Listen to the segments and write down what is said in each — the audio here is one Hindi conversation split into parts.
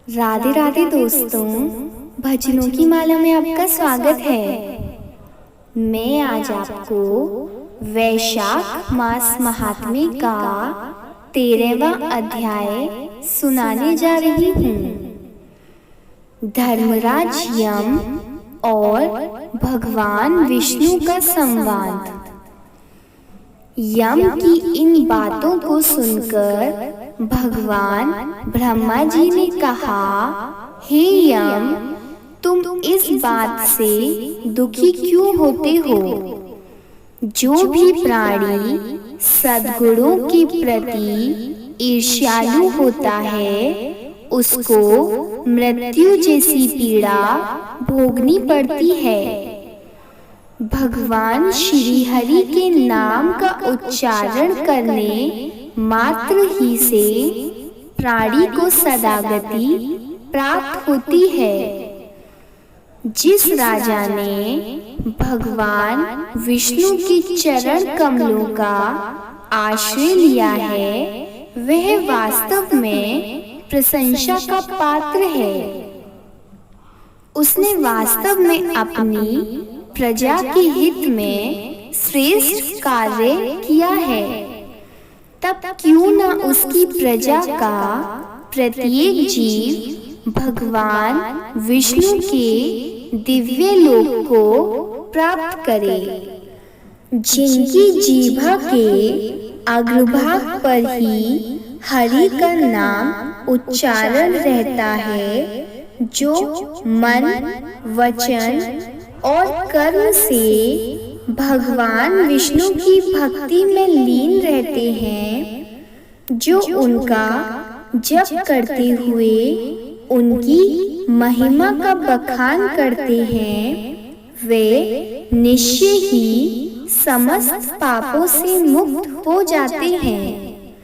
राधे राधे दोस्तों, भजनों की माला में आपका स्वागत है। मैं आज आपको वैशाख मास महात्म्य का 13वां अध्याय सुनाने जा रही हूँ। धर्मराज यम और भगवान विष्णु का संवाद। यम की इन बातों को सुनकर भगवान ब्रह्मा जी ने कहा, हे यम, तुम इस बात से दुखी क्यों होते हो? जो भी प्राणी सद्गुणों के प्रति ईर्ष्यालु होता है, उसको मृत्यु जैसी पीड़ा भोगनी पड़ती है। भगवान श्री हरि के नाम का उच्चारण करने मात्र ही से प्राणी को सदागति प्राप्त होती है। जिस राजा ने भगवान विष्णु के चरण कमलों का आश्रय लिया है, वह वास्तव में प्रशंसा का पात्र है। उसने वास्तव में अपनी प्रजा के हित में श्रेष्ठ कार्य किया है। तब क्यों न उसकी प्रजा का प्रत्येक जीव भगवान विष्णु के दिव्य लोक को प्राप्त करे। जिनकी जीभा के अग्रभाग पर ही हरि का नाम उच्चारण रहता है, जो मन, वचन और कर्म से भगवान विष्णु की भक्ति में लीन रहते हैं, जो उनका जप करते हुए उनकी महिमा का बखान करते हैं, वे निश्चय ही समस्त पापों से मुक्त हो जाते हैं।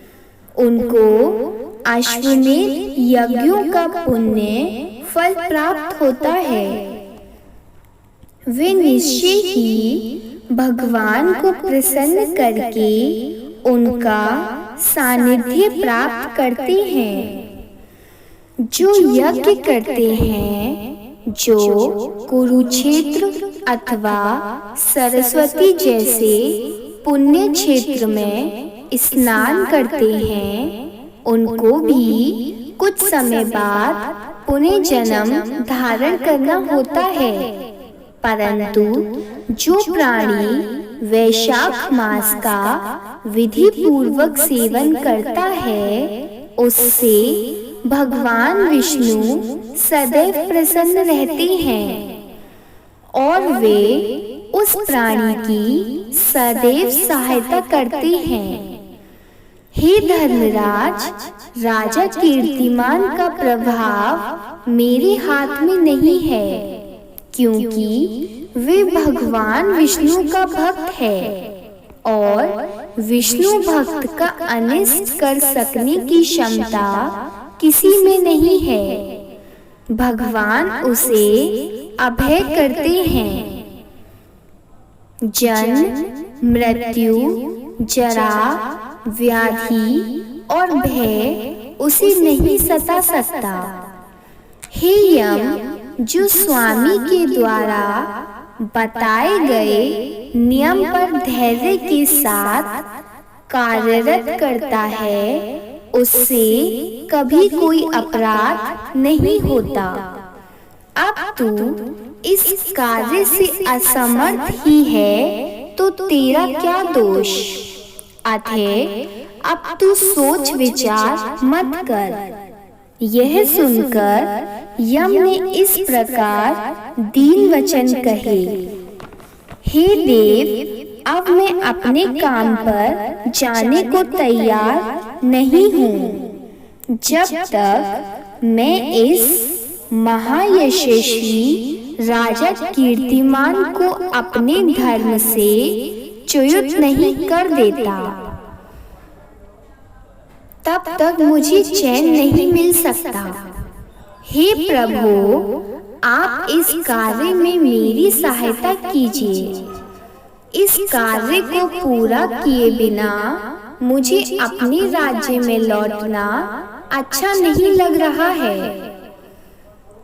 उनको अश्वमेध यज्ञों का पुण्य फल प्राप्त होता है। वे निश्चय ही भगवान को प्रसन्न करके उनका सानिध्य प्राप्त करते हैं। जो यज्ञ करते हैं, जो कुरुक्षेत्र अथवा सरस्वती जैसे पुण्य क्षेत्र में स्नान करते हैं, उनको भी कुछ समय बाद पुनः जन्म धारण करना होता है। परंतु जो प्राणी वैशाख मास का विधि पूर्वक सेवन करता है, उससे भगवान विष्णु सदैव प्रसन्न रहते हैं और वे उस प्राणी की सदैव सहायता करते हैं। हे धर्मराज, राजा कीर्तिमान का प्रभाव मेरे हाथ में नहीं है, क्योंकि वे भगवान विष्णु का भक्त है और विष्णु भक्त का अनिष्ट कर सकने की क्षमता किसी में नहीं है। भगवान उसे अभय करते हैं। जन्म, मृत्यु, जरा, व्याधि और भय उसे नहीं सता सकता। हे यम, जो स्वामी के द्वारा बताए गए नियम पर धैर्य के साथ कार्यरत करता है, उससे कभी कोई अपराध नहीं होता। अब तू इस कार्य से असमर्थ ही है, तो तेरा क्या दोष? अतः अब तू सोच विचार मत कर। यह सुनकर यम ने इस प्रकार दीन वचन कहे, हे देव, अब मैं अपने काम पर जाने को तैयार नहीं हूँ, जब तक मैं इस महायशस्वी राजा कीर्तिमान को अपने धर्म से च्युत नहीं कर देता। तब तक मुझे चैन नहीं मिल सकता। हे प्रभु, आप इस कार्य में मेरी सहायता कीजिए। इस कार्य को पूरा किए बिना मुझे अपने राज्य में लौटना अच्छा नहीं लग रहा है।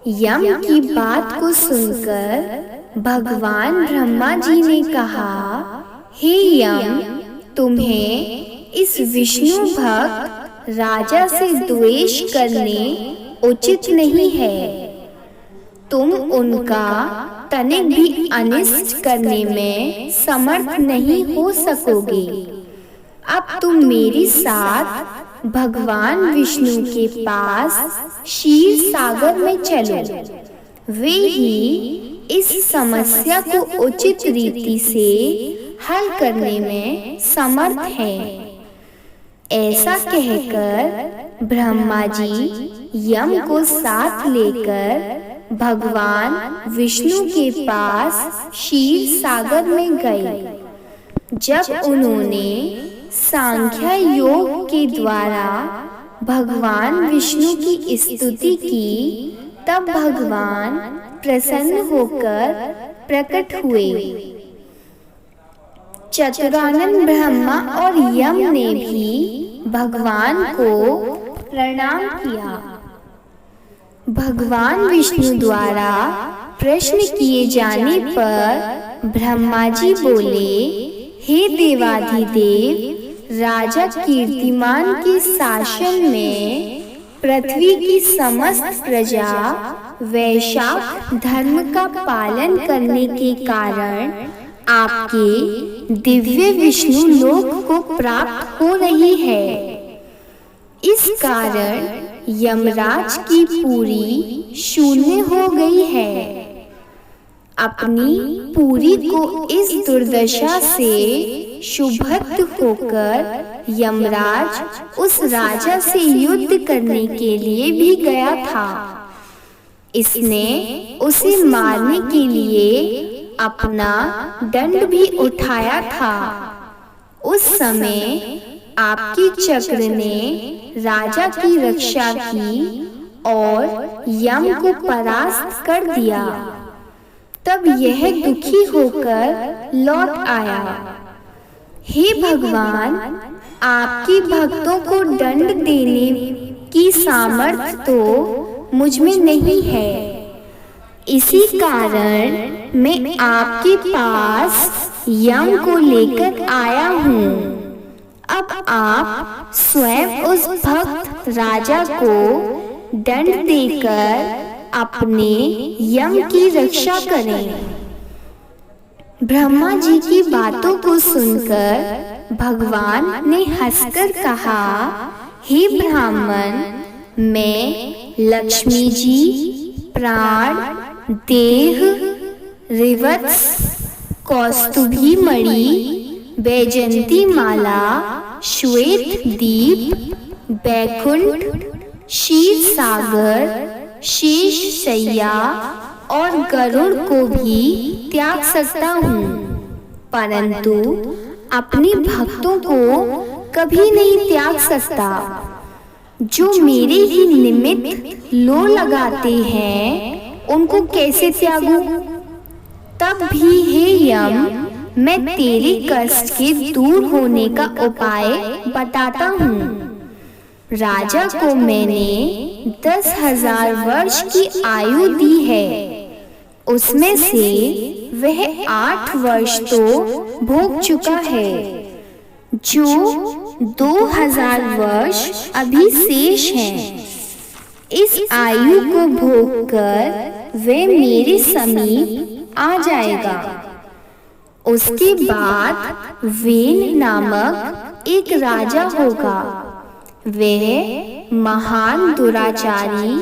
यम की बात को सुनकर भगवान ब्रह्मा जी ने कहा, हे यम, तुम्हें इस विष्णु भक्त राजा से द्वेष करने उचित नहीं है। तुम उनका तनिक भी अनिष्ट करने में समर्थ नहीं हो सकोगे। अब तुम मेरे साथ भगवान विष्णु के पास क्षीर सागर में चलो। वे ही इस समस्या को उचित रीति से हल करने में समर्थ हैं। ऐसा कहकर ब्रह्मा जी यम को साथ लेकर भगवान विष्णु के पास क्षीर सागर में गए। जब उन्होंने सांख्य योग के द्वारा भगवान विष्णु की स्तुति की, तब भगवान प्रसन्न होकर प्रकट हुए। चतुरानन ब्रह्मा और यम ने भी भगवान को प्रणाम किया। भगवान विष्णु द्वारा प्रश्न किए जाने पर ब्रह्मा जी बोले, हे देवाधिदेव, राजा कीर्तिमान के शासन में पृथ्वी की समस्त प्रजा वैशाख धर्म का पालन करने के कारण आपके दिव्य विष्णु लोक को प्राप्त हो रही है। इस कारण यमराज की पूरी शून्य हो गई है। अपनी पूरी को इस दुर्दशा से शुभक्त होकर यमराज उस राजा से युद्ध करने के लिए भी गया था। इसने उसे मारने के लिए अपना दंड भी उठाया था। उस समय आपके चक्र ने राजा की रक्षा की और यम को परास्त कर दिया। तब यह दुखी होकर लौट आया। हे भगवान, आपके भक्तों को दंड देने की सामर्थ्य तो मुझ में नहीं है। इसी कारण मैं आपके पास यम को लेकर आया हूँ। अब आप स्वयं उस भक्त राजा को दंड देकर अपने यम की रक्षा करें। ब्रह्मा जी की बातों को सुनकर भगवान ने हंसकर कहा, हे ब्राह्मण, मैं लक्ष्मी जी, प्राण, देह, रिवत्स, कौस्तुभी मणि, वैजंती माला, श्वेत दीप, बैकुंठ, क्षीर सागर, शेष शैया और गरुड़ को भी त्याग सकता हूँ, परंतु अपने भक्तों को कभी नहीं त्याग सकता। जो मेरे ही निमित्त लो लगाते हैं, उनको कैसे त्यागूं? तब भी हे यम, मैं तेरे कष्ट के दूर होने का उपाय बताता हूँ। राजा को मैंने 10,000 वर्ष की आयु दी है। उसमें से वह 8 वर्ष तो भोग चुका है। जो 2,000 वर्ष अभी शेष हैं। इस आयु को भोग कर वह मेरे समीप आ जाएगा। उसके बाद वेन नामक एक राजा होगा। वह महान दुराचारी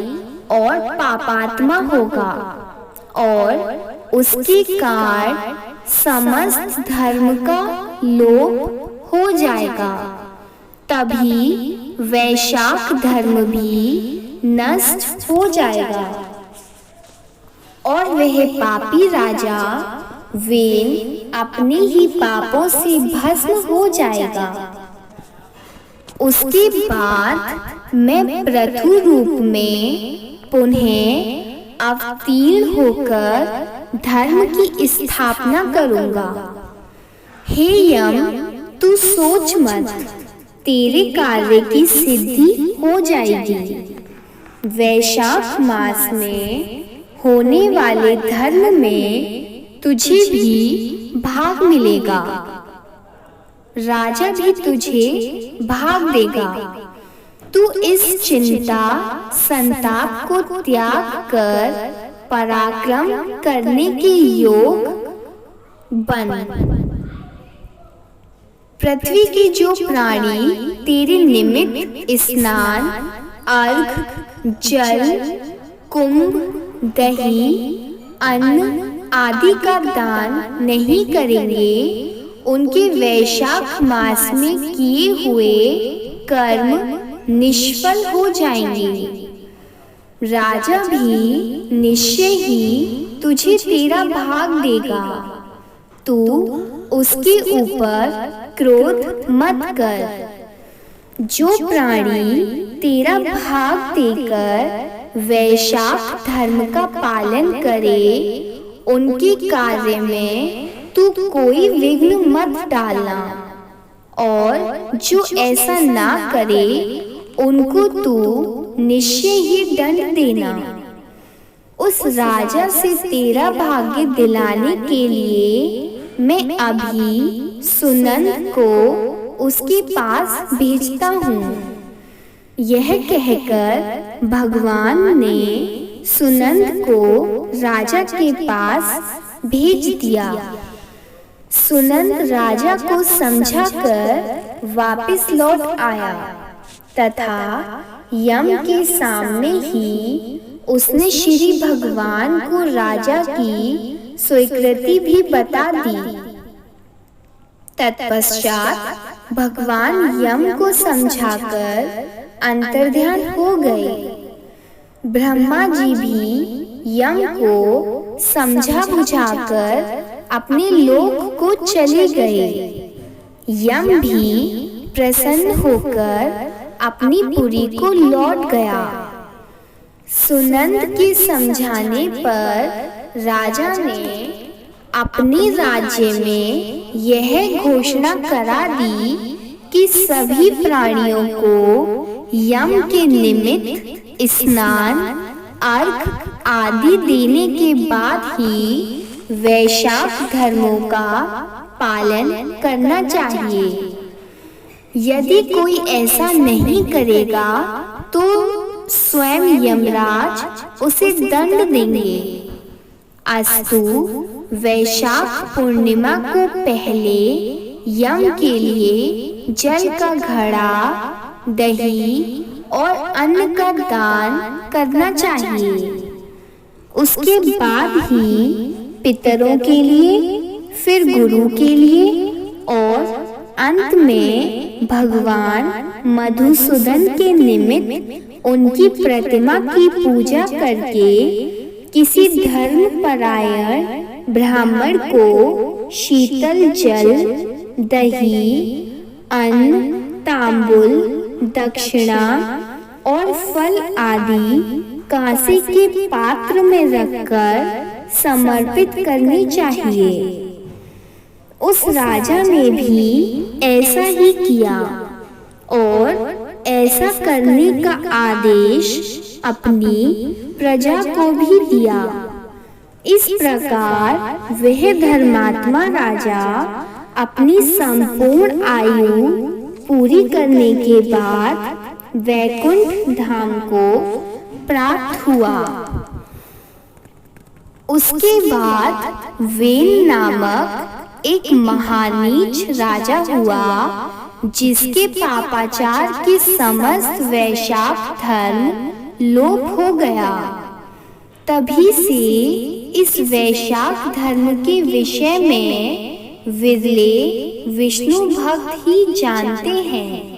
और पापात्मा होगा और उसके कारण समस्त धर्म का लोप हो जाएगा। तभी वैशाख धर्म भी नष्ट हो जाएगा और वह पापी राजा वेन अपने ही पापों से भस्म हो जाएगा। उसके बाद मैं पृथु रूप में पुनः अवतीर्ण होकर धर्म की स्थापना करूंगा। हे यम, तू सोच मत, तेरे कार्य की सिद्धि हो जाएगी। वैशाख मास में होने वाले धर्म में तुझे भी भाग मिलेगा। राजा भी तुझे भाग देगा। तू इस चिंता संताप को त्याग कर पराक्रम करने के योग बन। पृथ्वी के जो प्राणी तेरे निमित्त स्नान, अर्घ, जल, कुंभ, दही, अन्न आदि का दान नहीं करेंगे, उनके वैशाख मास में किए हुए कर्म निष्फल हो जाएंगे। राजा भी निश्चय ही तुझे तेरा भाग देगा। तू उसके ऊपर क्रोध मत कर। जो प्राणी तेरा भाग देकर वैशाख धर्म का पालन करे, उनके कार्य में तू कोई विघ्न मत डालना, और जो ऐसा ना करे उनको तू निश्चय ही दंड देना। उस राजा से तेरा भाग्य दिलाने के लिए मैं अभी सुनंद को उसके पास भेजता हूँ। यह कहकर भगवान ने सुनंद को राजा के पास भेज दिया। सुनंद राजा को समझाकर वापस लौट आया तथा यम के सामने ही उसने श्री भगवान को राजा की स्वीकृति भी बता दी। तत्पश्चात भगवान यम को समझाकर अंतर्ध्यान हो गए। ब्रह्मा जी भी यम को समझा बुझाकर अपने लोक को चले गए। यम भी प्रसन्न होकर अपनी पुरी को लौट गया। सुनंद के समझाने पर राजा ने अपने राज्य में यह घोषणा करा दी कि सभी प्राणियों को यम के निमित्त स्नान, अर्घ आदि देने के बाद ही वैशाख धर्मों का पालन करना चाहिए। यदि कोई ऐसा नहीं करेगा तो स्वयं यमराज उसे दंड देंगे। अस्तु, वैशाख पूर्णिमा को पहले यम के लिए जल का घड़ा, दही और अन्न का दान करना चाहिए। उसके बाद ही पितरों के लिए, फिर गुरु के लिए और अंत में भगवान मधुसूदन के निमित्त उनकी प्रतिमा की पूजा करके किसी धर्मपरायण ब्राह्मण को शीतल जल, दही, अन्न, तांबुल, दक्षिणा और फल आदि कांसे के पात्र में रखकर समर्पित करनी चाहिए। उस राजा ने भी ऐसा ही किया और ऐसा करने का आदेश अपनी प्रजा को भी दिया। इस प्रकार वह धर्मात्मा राजा अपनी संपूर्ण आयु पूरी करने के बाद वैकुंठ धाम को प्राप्त हुआ। उसके बाद वेन नामक एक महानीच राजा हुआ, जिसके पापाचार के समस्त वैशाख धर्म लोप हो गया। तभी से इस वैशाख धर्म के विषय में विरले विष्णु भक्त ही जानते हैं।